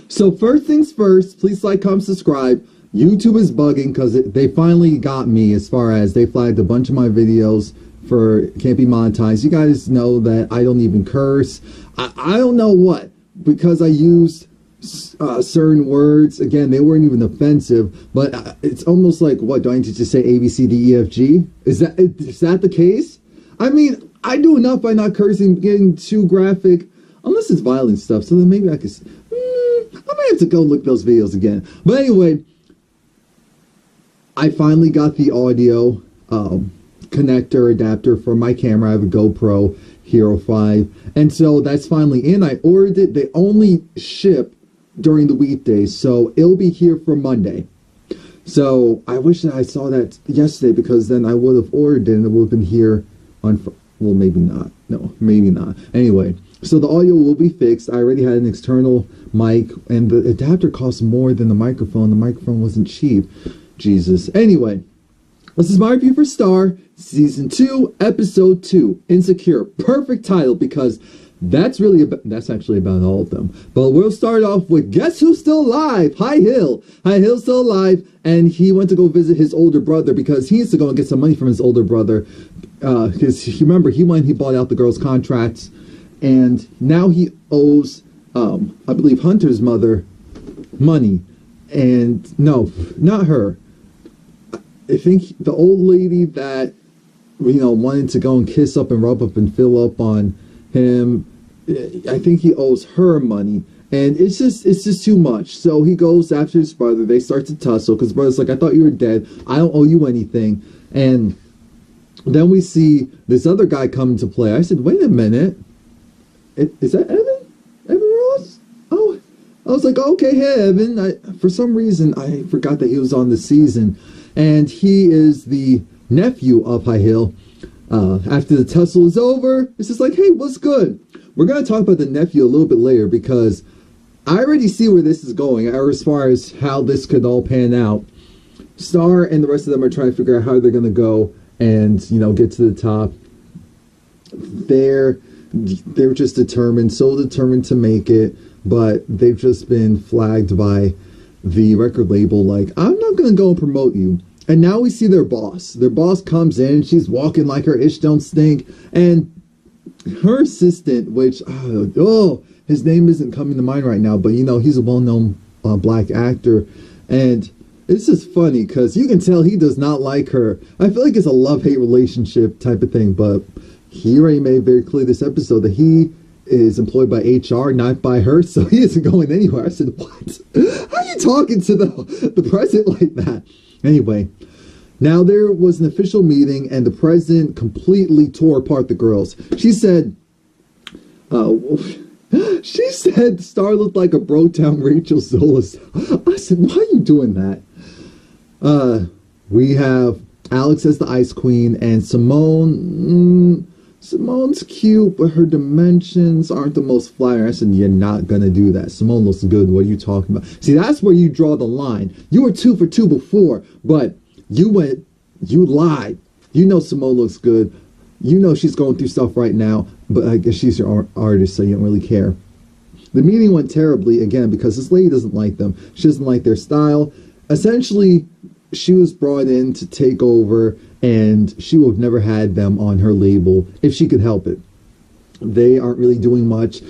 So first things first, please like, comment, subscribe. YouTube is bugging because they finally got me as far as they flagged a bunch of my videos for can't be monetized. You guys know that I don't even curse. I don't know what, because I used certain words. Again, they weren't even offensive, but it's almost like, what, do I need to just say A, B, C, D, E, F, G? Is that the case? I mean, I do enough by not cursing, getting too graphic, unless it's violent stuff, so then maybe I could... I might have to go look those videos again. But anyway, I finally got the audio connector adapter for my camera. I have a GoPro Hero 5, and so that's finally in. I ordered it. They only ship during the weekdays, so it'll be here for Monday. So I wish that I saw that yesterday, because then I would have ordered it and it would have been here on... Well, maybe not. No, maybe not. Anyway, so the audio will be fixed. I already had an external mic, and the adapter cost more than the microphone. The microphone wasn't cheap. Jesus. Anyway, this is my review for Star, Season 2, Episode 2, Insecure. Perfect title, because that's actually about all of them. But we'll start off with, guess who's still alive? High Hill. High Hill's still alive, and he went to go visit his older brother because he needs to go and get some money from his older brother. Because remember, he bought out the girl's contracts, and now he owes, I believe, Hunter's mother money. And no, not her. I think the old lady that, wanted to go and kiss up and rub up and fill up on him, I think he owes her money. And it's just too much. So he goes after his brother. They start to tussle because his brother's like, I thought you were dead. I don't owe you anything. And then we see this other guy come into play. I said, wait a minute. Is that Evan? Evan Ross? Oh, I was like, okay, hey, Evan. For some reason, I forgot that he was on the season. And he is the nephew of High Hill. After the tussle is over, it's just like, hey, what's good? We're going to talk about the nephew a little bit later, because I already see where this is going, or as far as how this could all pan out. Star and the rest of them are trying to figure out how they're going to go and, get to the top. They're just determined, so determined to make it, but they've just been flagged by the record label like, I'm not going to go and promote you. And now we see their boss. Their boss comes in, she's walking like her ish don't stink, and her assistant, which, his name isn't coming to mind right now, but he's a well-known black actor, and it's just funny because you can tell he does not like her. I feel like it's a love-hate relationship type of thing, but he already made very clear this episode that he is employed by HR, not by her, so he isn't going anywhere. I said, what? How are you talking to the president like that? Anyway, now there was an official meeting, and the president completely tore apart the girls. She said, Star looked like a broke-down Rachel Zolas. I said, why are you doing that? We have Alex as the Ice Queen, and Simone. Simone's cute, but her dimensions aren't the most flattering. I said, you're not going to do that. Simone looks good. What are you talking about? See, that's where you draw the line. You were 2 for 2 before, but you lied. Simone looks good. She's going through stuff right now, but I guess she's your artist, so you don't really care. The meeting went terribly, again, because this lady doesn't like them. She doesn't like their style. Essentially, she was brought in to take over, and she would have never had them on her label if she could help it. They aren't really doing much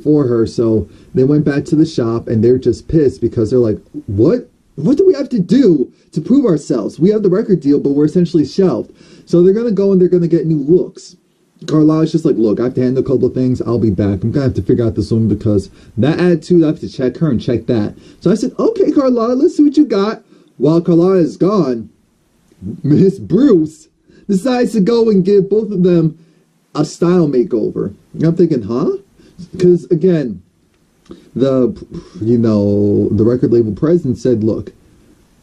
for her, so they went back to the shop, and they're just pissed because they're like, what? What do we have to do to prove ourselves? We have the record deal, but we're essentially shelved. So they're going to go and they're going to get new looks. Carlisle's just like, look, I have to handle a couple of things. I'll be back. I'm going to have to figure out this woman because that attitude, I have to check her and check that. So I said, okay, Carlisle, let's see what you got. While Carlisle is gone, Miss Bruce decides to go and give both of them a style makeover. And I'm thinking, huh? Because, again, the record label president said, look,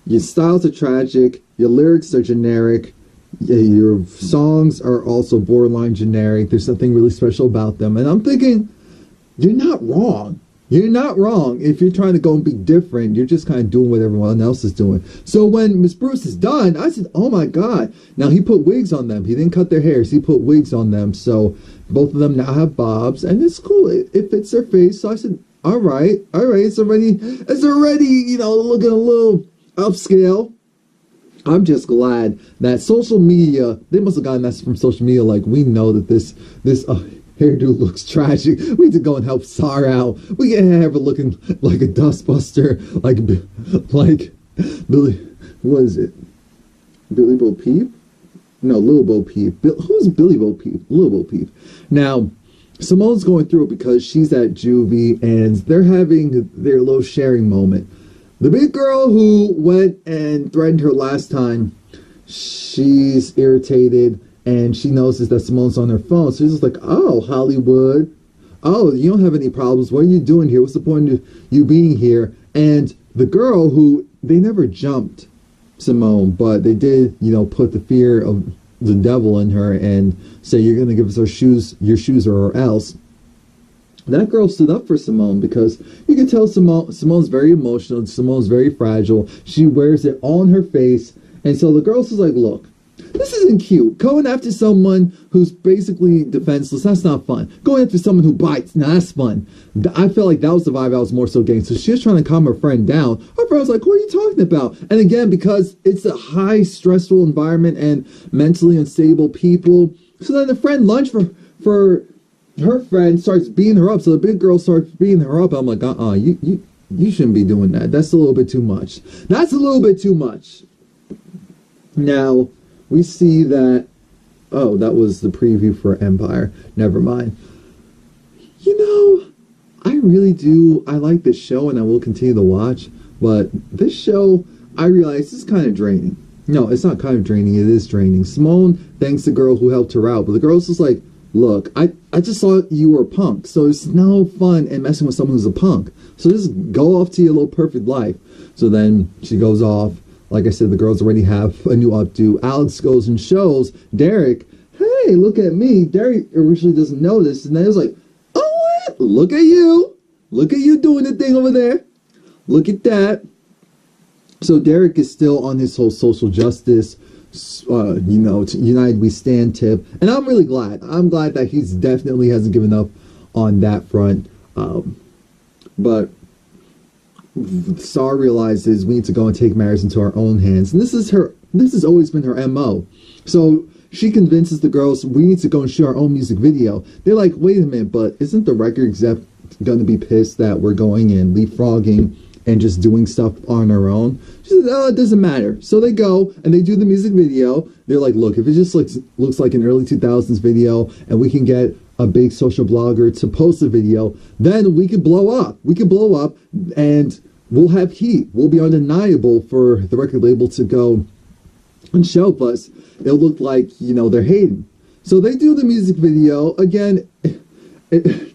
your styles are tragic, your lyrics are generic, your songs are also borderline generic, there's nothing really special about them. And I'm thinking, you're not wrong. You're not wrong. If you're trying to go and be different, you're just kind of doing what everyone else is doing. So when Miss Bruce is done, I said, oh my God. Now he put wigs on them. He didn't cut their hairs. He put wigs on them. So both of them now have bobs, and it's cool. It fits their face. So I said, all right, it's already, you know, looking a little upscale. I'm just glad that social media, they must have gotten that from social media. Like, we know that this hairdo looks tragic. We need to go and help Star out. We can have her looking like a dustbuster, like Billy, what is it? Billy Bo Peep? No, Lil Bo Peep. Who's Billy Bo Peep? Lil Bo Peep. Now, Simone's going through it because she's at juvie and they're having their little sharing moment. The big girl who went and threatened her last time, she's irritated and she notices that Simone's on her phone. So she's just like, oh, Hollywood. Oh, you don't have any problems. What are you doing here? What's the point of you being here? And the girl who, they never jumped Simone, but they did, you know, put the fear of the devil in her and say, you're going to give us your shoes or else. That girl stood up for Simone because you can tell Simone's very emotional. Simone's very fragile. She wears it all on her face. And so the girl was like, look, this isn't cute. Going after someone who's basically defenseless, that's not fun. Going after someone who bites, now that's fun. I felt like that was the vibe I was more so getting. So she was trying to calm her friend down. Her friend was like, what are you talking about? And again, because it's a high stressful environment and mentally unstable people. So then the friend lunged for her friend, starts beating her up. So the big girl starts beating her up. I'm like, you shouldn't be doing that. That's a little bit too much. That's a little bit too much. Now, we see that, oh, that was the preview for Empire. Never mind. You know, I like this show and I will continue to watch, but this show, I realize is kind of draining. No, it's not kind of draining, it is draining. Simone thanks the girl who helped her out, but the girl's just like, look, I just saw you were a punk, so it's no fun in messing with someone who's a punk. So just go off to your little perfect life. So then she goes off. Like I said, the girls already have a new updo. Alex goes and shows Derek, hey, look at me. Derek originally doesn't know this, and then it's like, oh, what? Look at you. Look at you doing the thing over there. Look at that. So Derek is still on his whole social justice, you know, United We Stand tip. And I'm really glad. I'm glad that he's definitely hasn't given up on that front. But Star realizes we need to go and take matters into our own hands. And this has always been her MO. So she convinces the girls, we need to go and shoot our own music video. They're like, wait a minute, but isn't the record exec going to be pissed that we're going and leapfrogging and just doing stuff on our own? She says, oh, it doesn't matter. So they go and they do the music video. They're like, look, if it just looks like an early 2000s video and we can get a big social blogger to post a video, then we could blow up. We could blow up and we'll have heat. We'll be undeniable for the record label to go and show us. It'll look like, you know, they're hating. So they do the music video. Again, it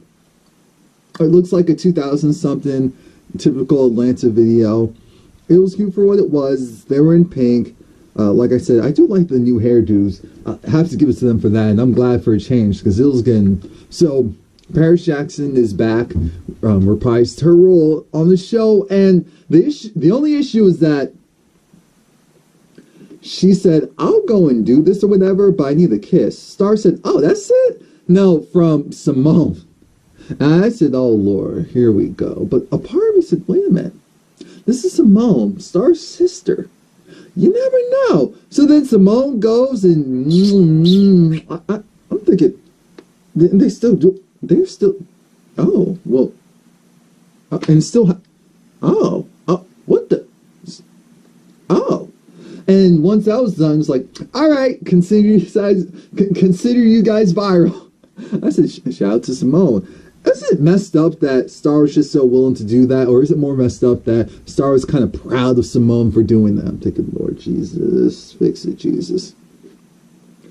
looks like a 2000-something typical Atlanta video. It was cute for what it was. They were in pink. Like I said, I do like the new hairdos. I have to give it to them for that, and I'm glad for a change because it was getting... So, Paris Jackson is back, reprised her role on the show, and the only issue is that she said, I'll go and do this or whatever, but I need a kiss. Star said, oh, that's it? No, from Simone. And I said, oh, Lord, here we go. But a part of me said, wait a minute. This is Simone, Star's sister. You never know. So then Simone goes and I'm thinking, they still do. They're still. Oh well. And still. What the? Oh. And once that was done, it's like, all right, consider you guys viral. I said, shout out to Simone. Is it messed up that Star was just so willing to do that? Or is it more messed up that Star was kind of proud of Simone for doing that? I'm thinking, Lord Jesus, fix it, Jesus.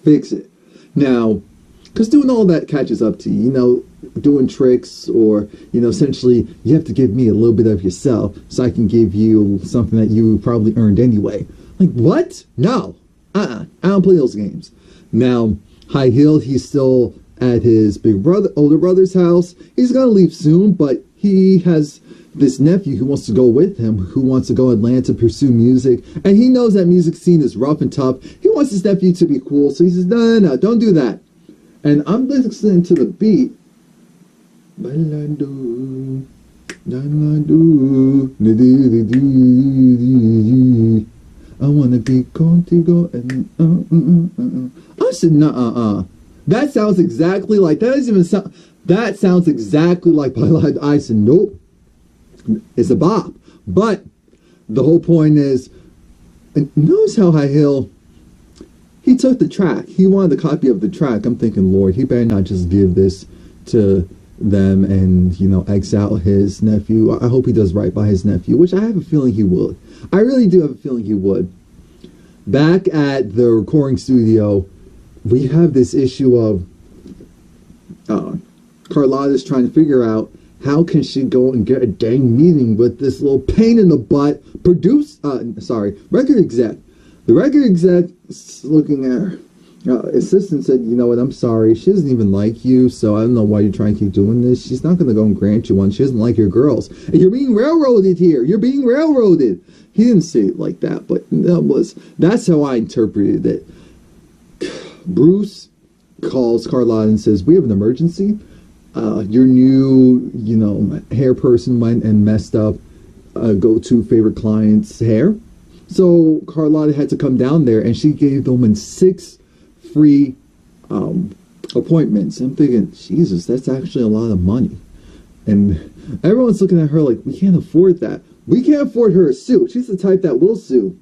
Fix it. Now, because doing all that catches up to you, you know, doing tricks or, you know, essentially you have to give me a little bit of yourself so I can give you something that you probably earned anyway. Like, what? No. I don't play those games. Now, High Heel, he's still at his older brother's house. He's gonna leave soon, but he has this nephew who wants to go with him, who wants to go to Atlanta, pursue music, and he knows that music scene is rough and tough. He wants his nephew to be cool, so he says, no, don't do that. And I'm listening to the beat. Bailando. I wanna be contigo and I said nah. That sounds exactly like that doesn't even sound. That sounds exactly like Pilot. I said nope. It's a bop. But the whole point is, and notice how High Hill. He took the track. He wanted a copy of the track. I'm thinking, Lord, he better not just give this to them and, you know, X out his nephew. I hope he does right by his nephew, which I have a feeling he would. I really do have a feeling he would. Back at the recording studio, we have this issue of Carlotta's trying to figure out how can she go and get a dang meeting with this little pain in the butt record exec. The record exec looking at her. Assistant said, you know what, I'm sorry. She doesn't even like you, so I don't know why you're trying to keep doing this. She's not going to go and grant you one. She doesn't like your girls. And you're being railroaded here. You're being railroaded. He didn't say it like that, but that's how I interpreted it. Bruce calls Carlotta and says, we have an emergency. Your new, you know, hair person went and messed up go-to favorite client's hair. So Carlotta had to come down there, and she gave the woman 6 free appointments. I'm thinking, Jesus, that's actually a lot of money. And everyone's looking at her like, we can't afford that. We can't afford her to sue. She's the type that will sue.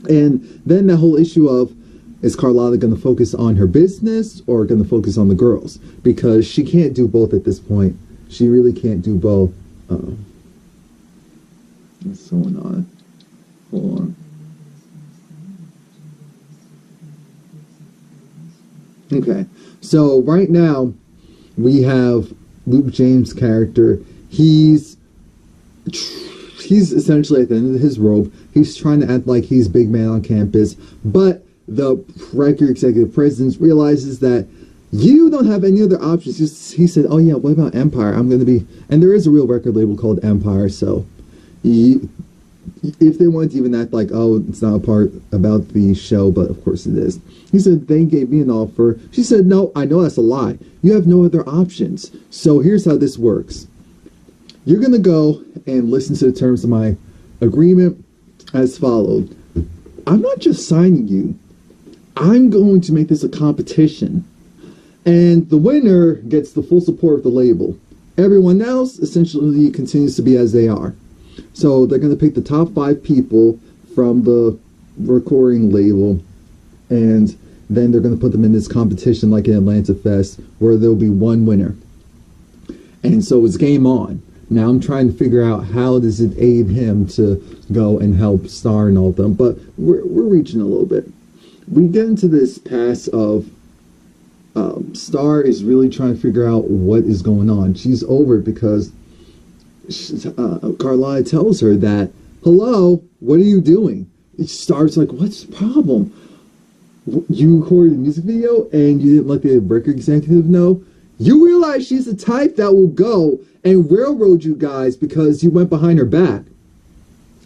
And then the whole issue of, is Carlotta going to focus on her business or going to focus on the girls? Because she can't do both at this point. She really can't do both. What's going on? Hold on. Okay, so right now we have Luke James' character. He's essentially at the end of his rope. He's trying to act like he's big man on campus, but the record executive president realizes that you don't have any other options. He said, oh yeah, what about Empire? I'm going to be, and there is a real record label called Empire, so if they want to even act like, oh, it's not a part about the show, but of course it is. He said, they gave me an offer. She said, no, I know that's a lie. You have no other options. So here's how this works. You're going to go and listen to the terms of my agreement as followed. I'm not just signing you. I'm going to make this a competition. And the winner gets the full support of the label. Everyone else essentially continues to be as they are. So they're going to pick the top 5 people from the recording label, and then they're going to put them in this competition like in Atlanta Fest, where there'll be one winner. And so it's game on. Now I'm trying to figure out how does it aid him to go and help Star and all of them, but we're reaching a little bit. We get into this pass of Star is really trying to figure out what is going on. She's over it because Carlotta tells her that, hello, what are you doing? Star's like, what's the problem? You recorded a music video and you didn't let the record executive know? You realize she's the type that will go and railroad you guys because you went behind her back.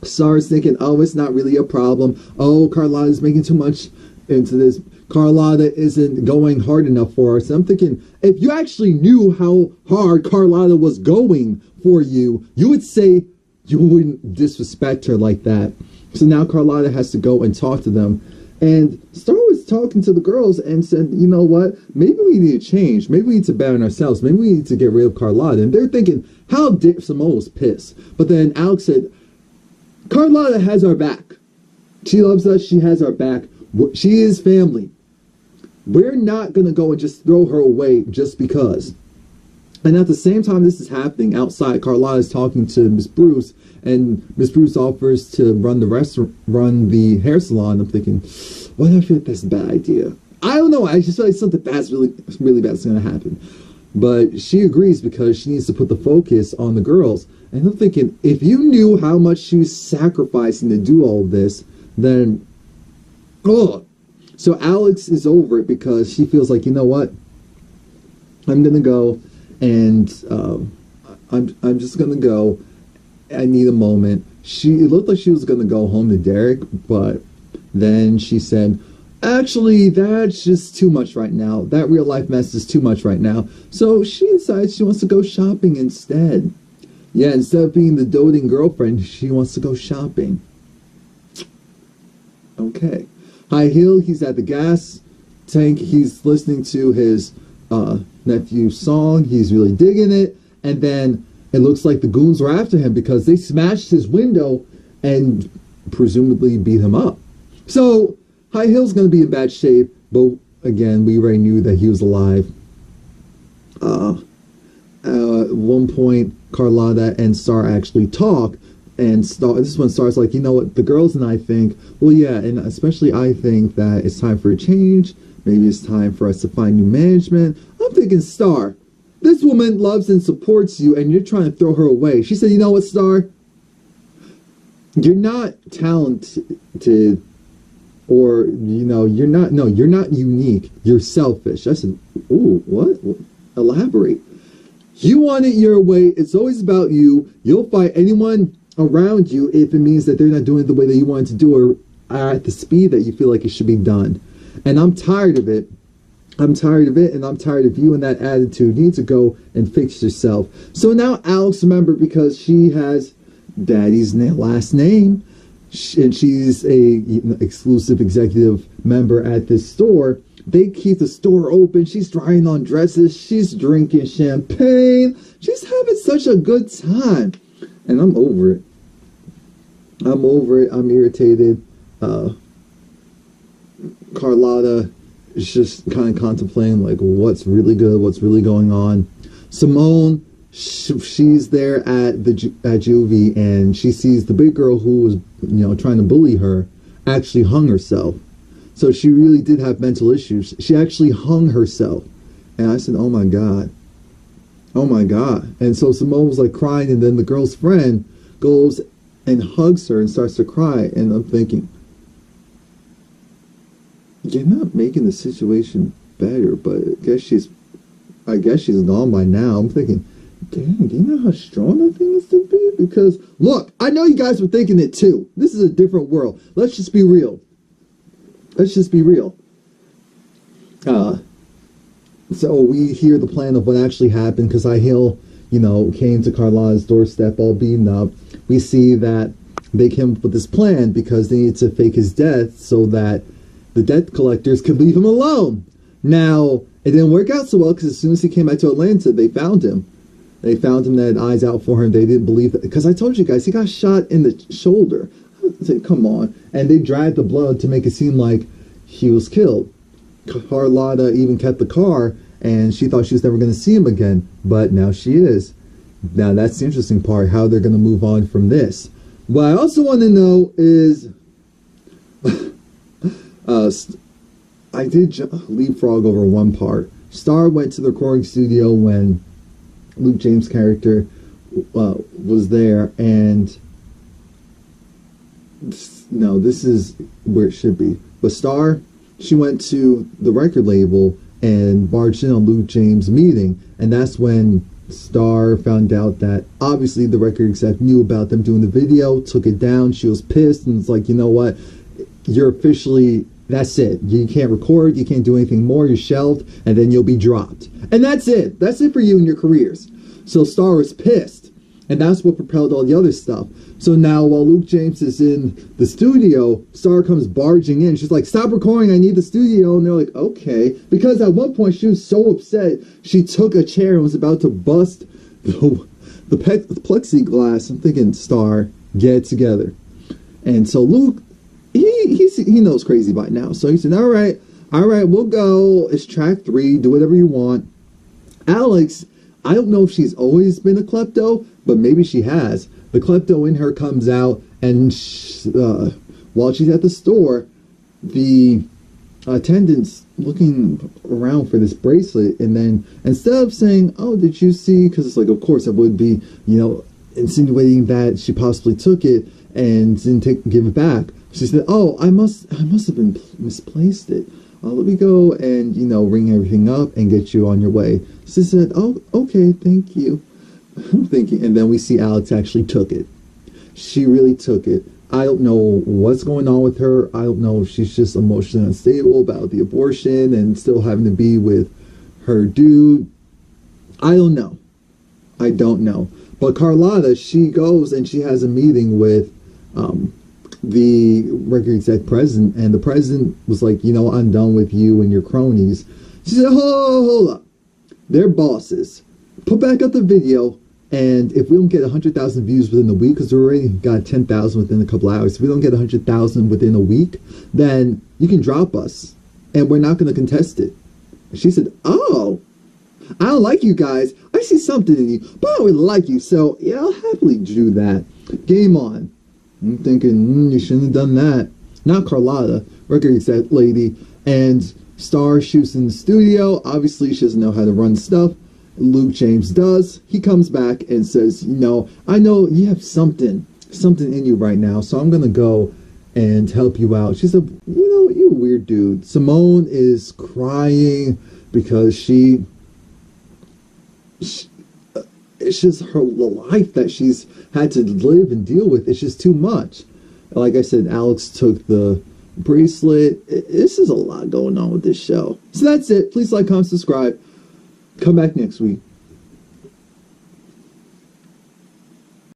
Star's thinking, oh, it's not really a problem. Oh, Carlotta's making too much into this. Carlotta isn't going hard enough for us. I'm thinking, if you actually knew how hard Carlotta was going for you, you would say you wouldn't disrespect her like that. So now Carlotta has to go and talk to them. And Star was talking to the girls and said, you know what? Maybe we need to change. Maybe we need to bet on ourselves. Maybe we need to get rid of Carlotta. And they're thinking, how dare Samoa was pissed. But then Alex said, Carlotta has our back. She loves us. She has our back. She is family. We're not going to go and just throw her away just because. And at the same time this is happening outside, Carlotta is talking to Miss Bruce, and Miss Bruce offers to run the hair salon. I'm thinking, what if I feel like that's a bad idea? I don't know. I just feel like something bad's really bad is going to happen. But she agrees because she needs to put the focus on the girls. And I'm thinking, if you knew how much she was sacrificing to do all this, then, oh. So Alex is over it because she feels like, you know what? I'm going to go and I'm just going to go. I need a moment. It looked like she was going to go home to Derek, but then she said, actually, that's just too much right now. That real life mess is too much right now. So she decides she wants to go shopping instead. Yeah, instead of being the doting girlfriend, she wants to go shopping. Okay. High Heel, he's at the gas tank. He's listening to his nephew's song. He's really digging it. And then it looks like the goons were after him because they smashed his window and presumably beat him up. So High Heel's going to be in bad shape. But again, we already knew that he was alive. At one point, Carlotta and Star actually talk. And this one Star's like, you know what, the girls and I think, well, yeah, and especially I think that it's time for a change. Maybe it's time for us to find new management. I'm thinking, Star, this woman loves and supports you, and you're trying to throw her away. She said, you know what, Star? You're not talented, or, you're not unique. You're selfish. I said, ooh, what? Elaborate. You want it your way. It's always about you. You'll fight anyone around you if it means that they're not doing it the way that you want it to do or at the speed that you feel like it should be done. And I'm tired of it. I'm tired of it, and I'm tired of you and that attitude. You need to go and fix yourself. So now Alex, remember, because she has Daddy's last name, and she's a exclusive executive member at this store, they keep the store open. She's trying on dresses. She's drinking champagne. She's having such a good time. And I'm over it. I'm over it. I'm irritated. Carlotta is just kind of contemplating, like, what's really good, what's really going on. Simone, she's there at Juvie, and she sees the big girl who was, trying to bully her actually hung herself. So she really did have mental issues. She actually hung herself. And I said, oh my God. Oh my God. And so Simone was like crying, and then the girl's friend goes and hugs her and starts to cry. And I'm thinking, you're not making the situation better, but I guess she's gone by now. I'm thinking, dang, do you know how strong that thing is to be? Because, look, I know you guys were thinking it too. This is a different world. Let's just be real. Let's just be real. So we hear the plan of what actually happened, because High Heel, came to Carlotta's doorstep all beaten up. We see that they came up with this plan because they needed to fake his death so that the debt collectors could leave him alone. Now, it didn't work out so well, because as soon as he came back to Atlanta, they found him. They found him, they had eyes out for him. They didn't believe it. Because I told you guys, he got shot in the shoulder. I said, come on. And they dragged the blood to make it seem like he was killed. Carlotta even kept the car, and she thought she was never going to see him again. But now she is. Now that's the interesting part, how they're going to move on from this. What I also want to know is... I did leapfrog over one part. Star went to the recording studio when Luke James' character was there, and no, this is where it should be. But Star, she went to the record label and barged in on Luke James' meeting, and that's when Star found out that obviously the record exec knew about them doing the video, took it down. She was pissed and was like, you know what, you're officially, that's it. You can't record, you can't do anything more, you're shelved, and then you'll be dropped. And that's it. That's it for you and your careers. So Star was pissed, and that's what propelled all the other stuff. So now while Luke James is in the studio, Star comes barging in. She's like, stop recording, I need the studio. And they're like, okay. Because at one point she was so upset, she took a chair and was about to bust the plexiglass. I'm thinking, Star, get it together. And so Luke, he knows crazy by now. So he said, all right, we'll go. It's track 3. Do whatever you want. Alex, I don't know if she's always been a klepto, but maybe she has. The klepto in her comes out, and while she's at the store, the attendant's looking around for this bracelet, and then instead of saying, oh, did you see, because it's like, of course it would be, insinuating that she possibly took it and didn't give it back. She said, oh, I must have been misplaced it. Let me go and, ring everything up and get you on your way. She said, oh, okay, thank you. I'm thinking, and then we see Alex actually took it. She really took it. I don't know what's going on with her. I don't know if she's just emotionally unstable about the abortion and still having to be with her dude. I don't know. But Carlotta, she goes and she has a meeting with the record exec president, and the president was like, you know, I'm done with you and your cronies. She said, hold up. They're bosses. Put back up the video, and if we don't get 100,000 views within a week, because we already got 10,000 within a couple hours, if we don't get 100,000 within a week, then you can drop us, and we're not going to contest it. And she said, oh, I don't like you guys. I see something in you, but I don't really like you, so yeah, I'll happily do that. Game on. I'm thinking, you shouldn't have done that. Not Carlotta, record exec lady, and Star shoots in the studio. Obviously, she doesn't know how to run stuff. Luke James does. He comes back and says, you know, I know you have something in you right now, so I'm gonna go and help you out. She said, you know, you're a weird dude. Simone is crying because it's just her life that she's had to live and deal with. It's just too much. Like I said, Alex took the bracelet. This is a lot going on with this show. So that's it. Please like, comment, subscribe. Come back next week.